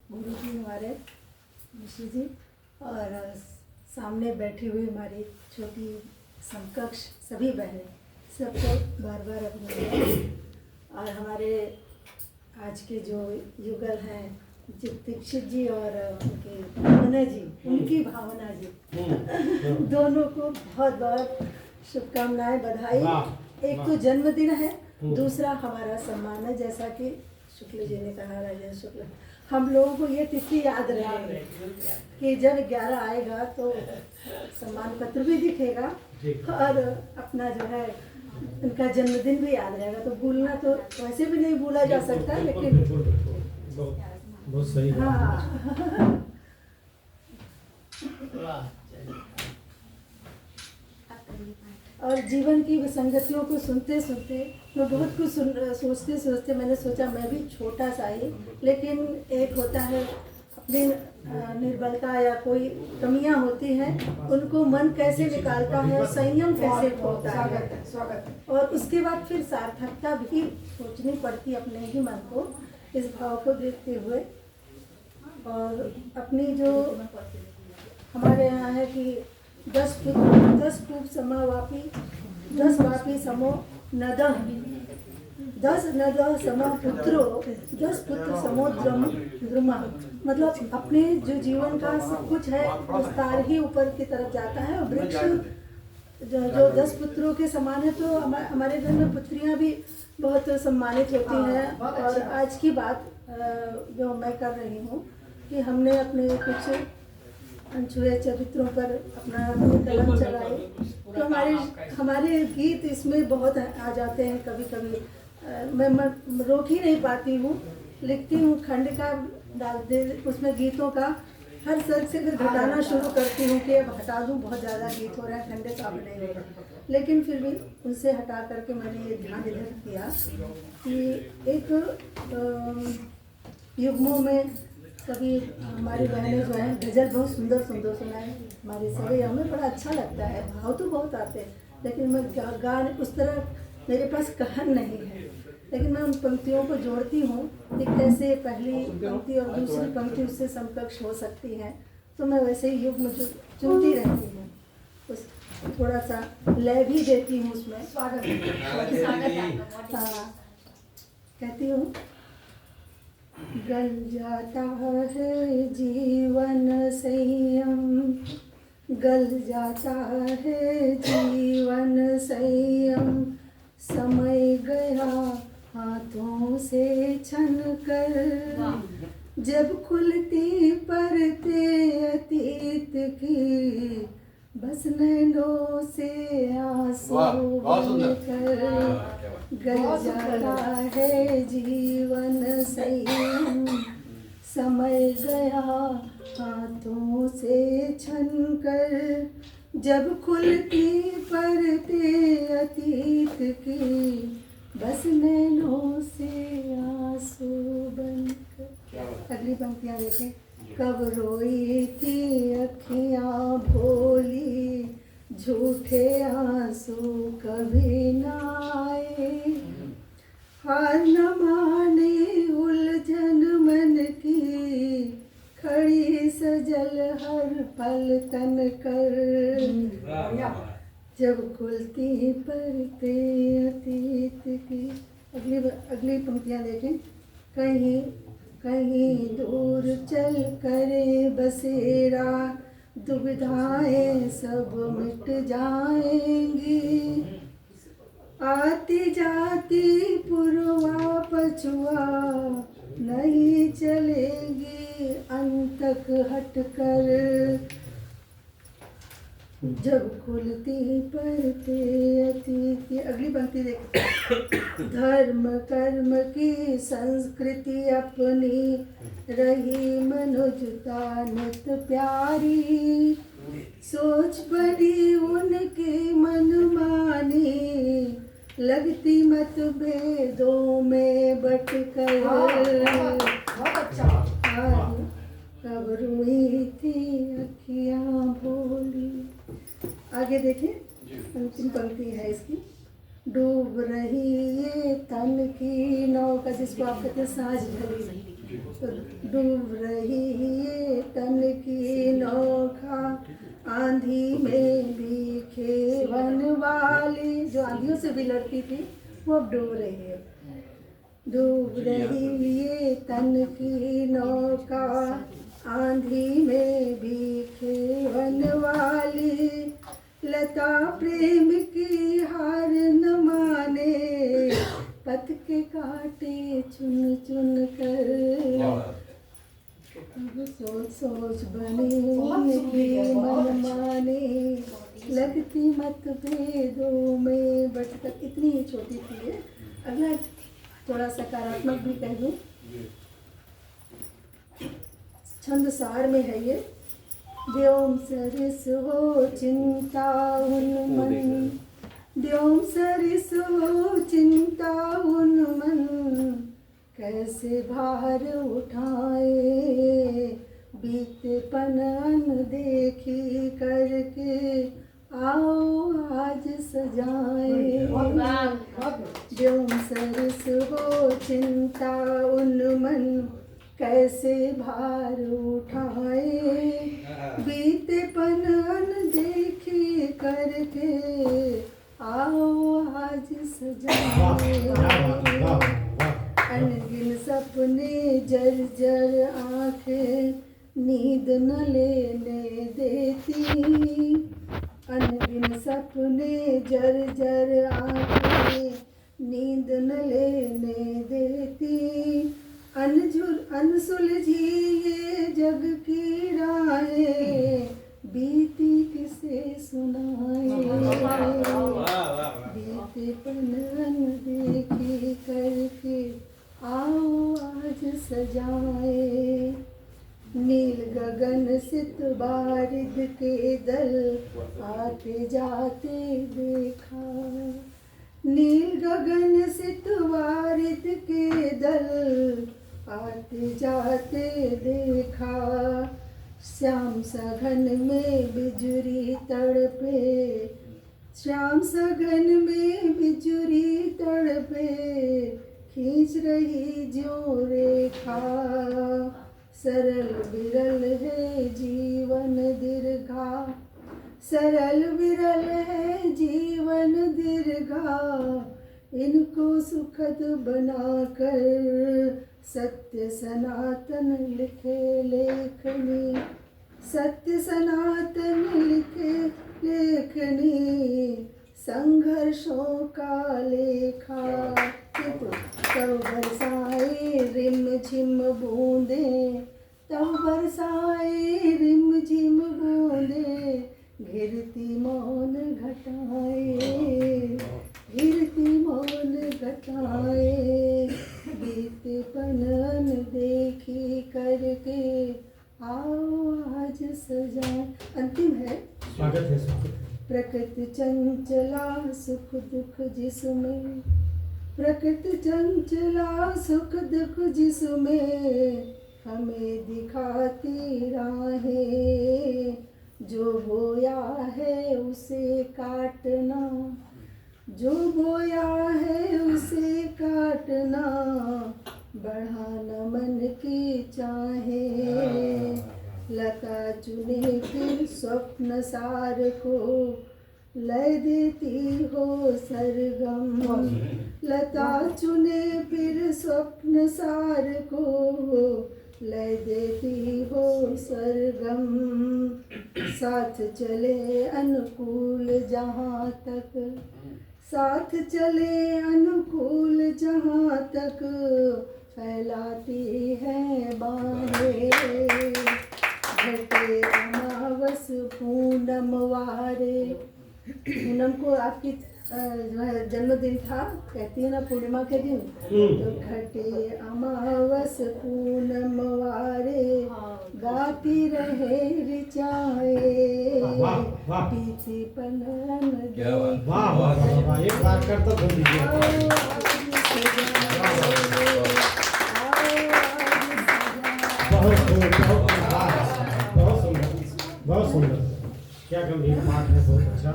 गुरु जी हमारे ऋषि जी और सामने बैठी हुई हमारी छोटी समकक्ष सभी बहनें सबको बार बार अभिनंदन। और हमारे आज के जो युगल हैं दीक्षित जी और उनकी भावना जी, उनकी भावना जी दोनों को बहुत बहुत शुभकामनाएं, बधाई। एक तो जन्मदिन है, दूसरा हमारा सम्मान है। जैसा कि शुक्ल जी ने कहा, राजेंद्र शुक्ल, हम लोगों को ये तिथि याद रहेगी कि जब 11 आएगा तो सम्मान पत्र भी दिखेगा और अपना जो है उनका जन्मदिन भी याद रहेगा। तो भूलना तो वैसे भी नहीं भूला जा सकता, लेकिन बहुत सही। हाँ और जीवन की विसंगतियों को सुनते सुनते मैं बहुत कुछ सोचते सोचते मैंने सोचा मैं भी छोटा सा ही, लेकिन एक होता है अपनी निर्बलता या कोई कमियां होती हैं, उनको मन कैसे निकालता है, संयम कैसे होता है, स्वागत। और उसके बाद फिर सार्थकता भी सोचनी पड़ती अपने ही मन को, इस भाव को देखते हुए। और अपनी जो हमारे यहाँ है कि 10 कूप समावापी 10 वापी समो नदह 10 नदह समा पुत्रो 10 पुत्र समो द्रुमा। मतलब अपने जो जीवन का सब कुछ है विस्तार ही ऊपर की तरफ जाता है। और वृक्ष जो 10 पुत्रों के समान है, तो हमारे घर में पुत्रियां भी बहुत सम्मानित होती हैं। और आज की बात जो मैं कर रही हूँ कि हमने अपने कुछ अनछुए चरित्रों पर अपनी कलम चलाई, तो हमारे गीत इसमें बहुत आ जाते हैं। कभी कभी मैं रोक ही नहीं पाती हूँ, लिखती हूँ खंड का डाल दे उसमें गीतों का, हर सर्ग से फिर घटाना शुरू करती हूँ कि अब हटा दूँ, बहुत ज़्यादा गीत हो रहा है, खंड का नहीं हो रहा। लेकिन फिर भी उनसे हटा करके मैंने ये ध्यान इधर किया कि एक युग्मों में कभी हमारी बहनें जो हैं गज़ल बहुत सुंदर सुंदर सुनाए हमारे सभी, हमें बड़ा अच्छा लगता है। भाव तो बहुत आते हैं, लेकिन मैं गाने उस तरह मेरे पास कहन नहीं है, लेकिन मैं उन पंक्तियों को जोड़ती हूँ कि कैसे पहली पंक्ति और दूसरी पंक्ति उससे समकक्ष हो सकती हैं। तो मैं वैसे ही युग में चुनती रहती हूँ, उस थोड़ा सा लय भी देती हूँ उसमें। स्वागत। हाँ, कहती हूँ, गल जाता है जीवन संयम, गल जाता है जीवन संयम, समय गया हाथों से छन कर, जब खुलती परतें अतीत की, बस नैनों से आंसू बनकर, गल जाता है जीवन संयम, समय गया हाथों से छन कर, जब खुलती परतें अतीत की, बस नैनों से आंसू बनकर। अगली पंक्तियाँ देखें। कब रोई थी अखियाँ भोली, झूठे आंसू कभी ना आए, हार न माने उलझन मन की, खड़ी सजल हर पल तन कर, जब खुलती परतें अतीत की। अगली पंक्तियाँ देखें। कहीं कहीं दूर चल करे बसेरा, दुविधाएं सब मिट जाएंगी, आती जाती पुरवा पछुआ नहीं चलेगी अंतक हटकर, जब खुलती परतें अतीत की। अगली पंक्ति देखो। धर्म कर्म की संस्कृति अपनी, रही मनुजता नित प्यारी, सोच बनी उनकी मनमानी, लगती मतभेदों में बटकर, कब रोई थी अखियाँ भोली। आगे देखें, अंतिम पंक्ति है इसकी। डूब रही ये तन की नौका, जिसको आप कहते हैं साँझ ढली, डूब रही ये तन की नौका, आंधी में भी खेवन वाली, जो आंधियों से भी लड़ती थी वो अब डूब रही है। डूब रही ये तन की नौका, आंधी में भी खेवन वाली, लता प्रेम की हार न माने, पथ के कांटे चुन चुन कर, अब सोच सोच बने की मन माने, लगती मतभेदों में भटक। इतनी ही छोटी थी ये। अगला थोड़ा सकारात्मक भी कह दूँ, छंद सार में है ये। व्योम सरिस हो चिंता उन्मन, व्योम सरिस हो चिंता उन्मन, कैसे भार उठाए, बीते पन अनदेखी करके, आओ आज सजाए। व्योम सरिस हो चिंता उन्मन, कैसे भार उठाए, बीते पन अनदेखी करके, आओ आज सजाए। अनगिन सपने जर्जर आंखें, नींद न लेने देती, अनगिन सपने जर्जर आंखें, नींद न लेने देती, अनसुलझी ये जग की राहें, बीती किसे सुनाए, बीते पन अनदेखी करके, आओ आज सजाए। नील गगन सित बारिद के दल, आते जाते देखा, नील गगन सित बारिद के दल, आते जाते देखा, श्याम सघन में बिजुरी तड़पे, श्याम सघन में बिजुरी तड़पे, खींच रही जो रेखा, सरल विरल है जीवन दीर्घा, सरल विरल है जीवन दीर्घा, इनको सुखद बनाकर, सत्य सनातन लिखे लेखनी, सत्य सनातन लिखे लेखनी, संघर्षों का लेखा, तब बरसाए रिम झिम बूंदे, तब बरसाए रिम झिम बूंदे, घिरती मौन घटाए, घिरती मौन घटाए, बीते पन अनदेखी करके, आओ आज सजाए। अंतिम है, स्वागत है, स्वागत है। प्रकृति चंचला सुख दुख जिसमें, प्रकृति चंचला सुख दुख जिसमें, हमें दिखाती राहें, जो बोया है उसे काटना, जो बोया है उसे काटना, बढ़ाना मन की चाहे, लता चुने फिर स्वप्न सार को, लय देती हो सरगम, लता चुने फिर स्वप्न सार को, लय देती हो सरगम, साथ चले अनुकूल जहाँ तक, साथ चले अनुकूल जहाँ तक, फैलाती है बाहें, घटे अमावस पूनम वारे। पूनम को आपकी जो है जन्मदिन था, कहती है ना पूर्णिमा के दिन, तो घटे अमावस पूनम वारे, गाती रहे ऋचाए, बीती पनन दे। एक बार करता तो बहुत सुंदर, बहुत सुंदर, क्या गंभीर पाठ है, बहुत अच्छा।